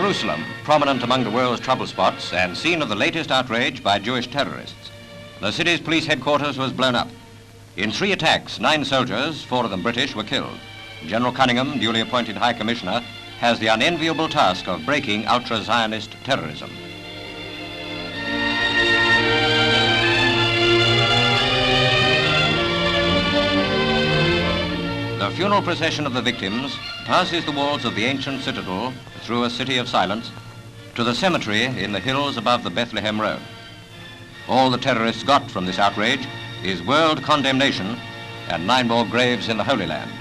Jerusalem, prominent among the world's trouble spots and scene of the latest outrage by Jewish terrorists. The city's police headquarters was blown up. In 3 attacks, 9 soldiers, 4 of them British, were killed. General Cunningham, duly appointed High Commissioner, has the unenviable task of breaking ultra-Zionist terrorism. The funeral procession of the victims passes the walls of the ancient Citadel through a city of silence to the cemetery in the hills above the Bethlehem Road. All the terrorists got from this outrage is world condemnation and 9 more graves in the Holy Land.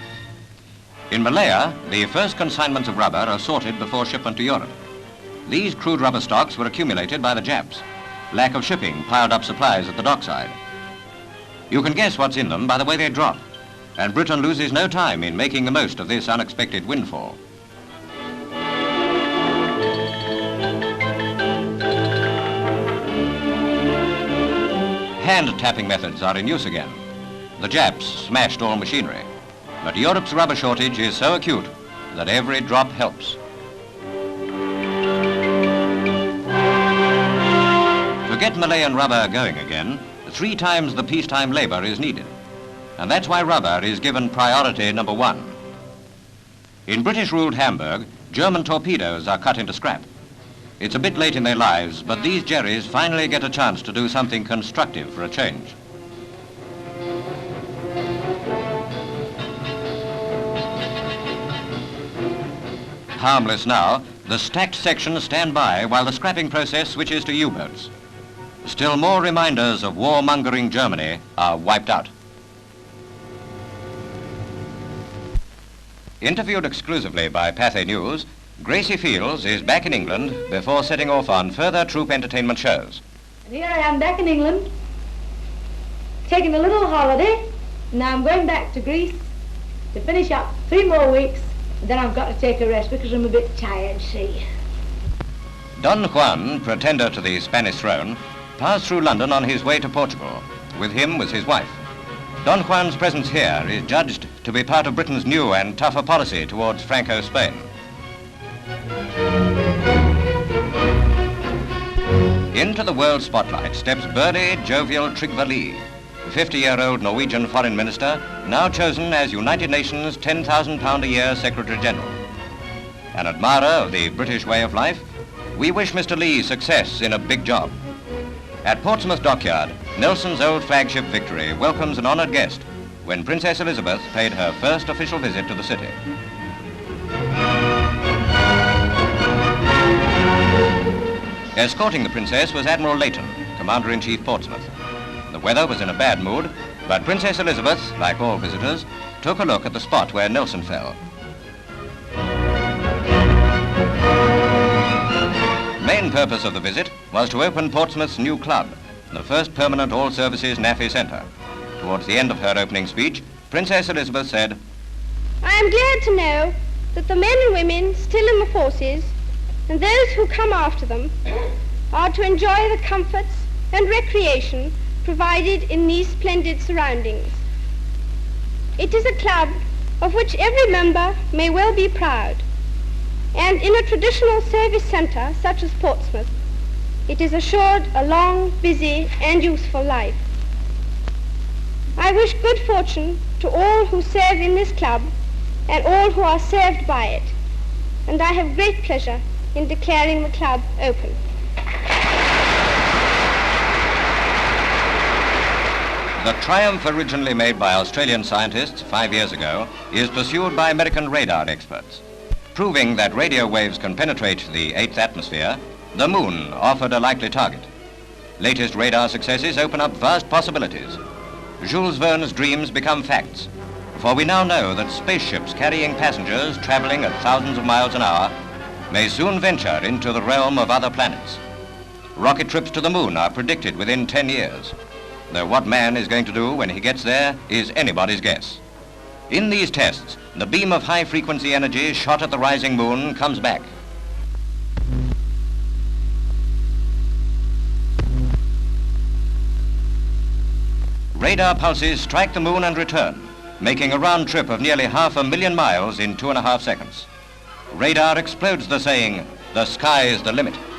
In Malaya, the first consignments of rubber are sorted before shipment to Europe. These crude rubber stocks were accumulated by the Japs. Lack of shipping piled up supplies at the dockside. You can guess what's in them by the way they drop, and Britain loses no time in making the most of this unexpected windfall. Hand tapping methods are in use again. The Japs smashed all machinery, but Europe's rubber shortage is so acute that every drop helps. To get Malayan rubber going again, 3 times the peacetime labor is needed, and that's why rubber is given priority number 1. In British-ruled Hamburg, German torpedoes are cut into scrap. It's a bit late in their lives, but these jerrys finally get a chance to do something constructive for a change. Harmless now, the stacked sections stand by while the scrapping process switches to U-boats. Still more reminders of warmongering Germany are wiped out. Interviewed exclusively by Pathé News, Gracie Fields is back in England before setting off on further troop entertainment shows. And here I am back in England, taking a little holiday. Now I'm going back to Greece to finish up 3 more weeks, and then I've got to take a rest because I'm a bit tired, see. Don Juan, pretender to the Spanish throne, passed through London on his way to Portugal. With him was his wife. Don Juan's presence here is judged to be part of Britain's new and tougher policy towards Franco-Spain. Into the world spotlight steps burly, jovial Trygve Lie, the 50-year-old Norwegian foreign minister, now chosen as United Nations £10,000-a-year Secretary General. An admirer of the British way of life, we wish Mr. Lie success in a big job. At Portsmouth Dockyard, Nelson's old flagship Victory welcomes an honoured guest when Princess Elizabeth paid her first official visit to the city. Escorting the Princess was Admiral Leighton, Commander-in-Chief Portsmouth. The weather was in a bad mood, but Princess Elizabeth, like all visitors, took a look at the spot where Nelson fell. Main purpose of the visit was to open Portsmouth's new club, the first permanent all-services NAFI centre. Towards the end of her opening speech, Princess Elizabeth said, I am glad to know that the men and women still in the forces and those who come after them are to enjoy the comforts and recreation provided in these splendid surroundings. It is a club of which every member may well be proud, and in a traditional service centre such as Portsmouth, it is assured a long, busy and useful life. I wish good fortune to all who serve in this club and all who are served by it, and I have great pleasure in declaring the club open. The triumph originally made by Australian scientists 5 years ago is pursued by American radar experts. Proving that radio waves can penetrate the 8th atmosphere, the moon offered a likely target. Latest radar successes open up vast possibilities. Jules Verne's dreams become facts, for we now know that spaceships carrying passengers traveling at thousands of miles an hour may soon venture into the realm of other planets. Rocket trips to the moon are predicted within 10 years, though what man is going to do when he gets there is anybody's guess. In these tests, the beam of high-frequency energy shot at the rising moon comes back. Radar pulses strike the moon and return, making a round trip of nearly 500,000 miles in 2.5 seconds. Radar explodes the saying, the sky is the limit.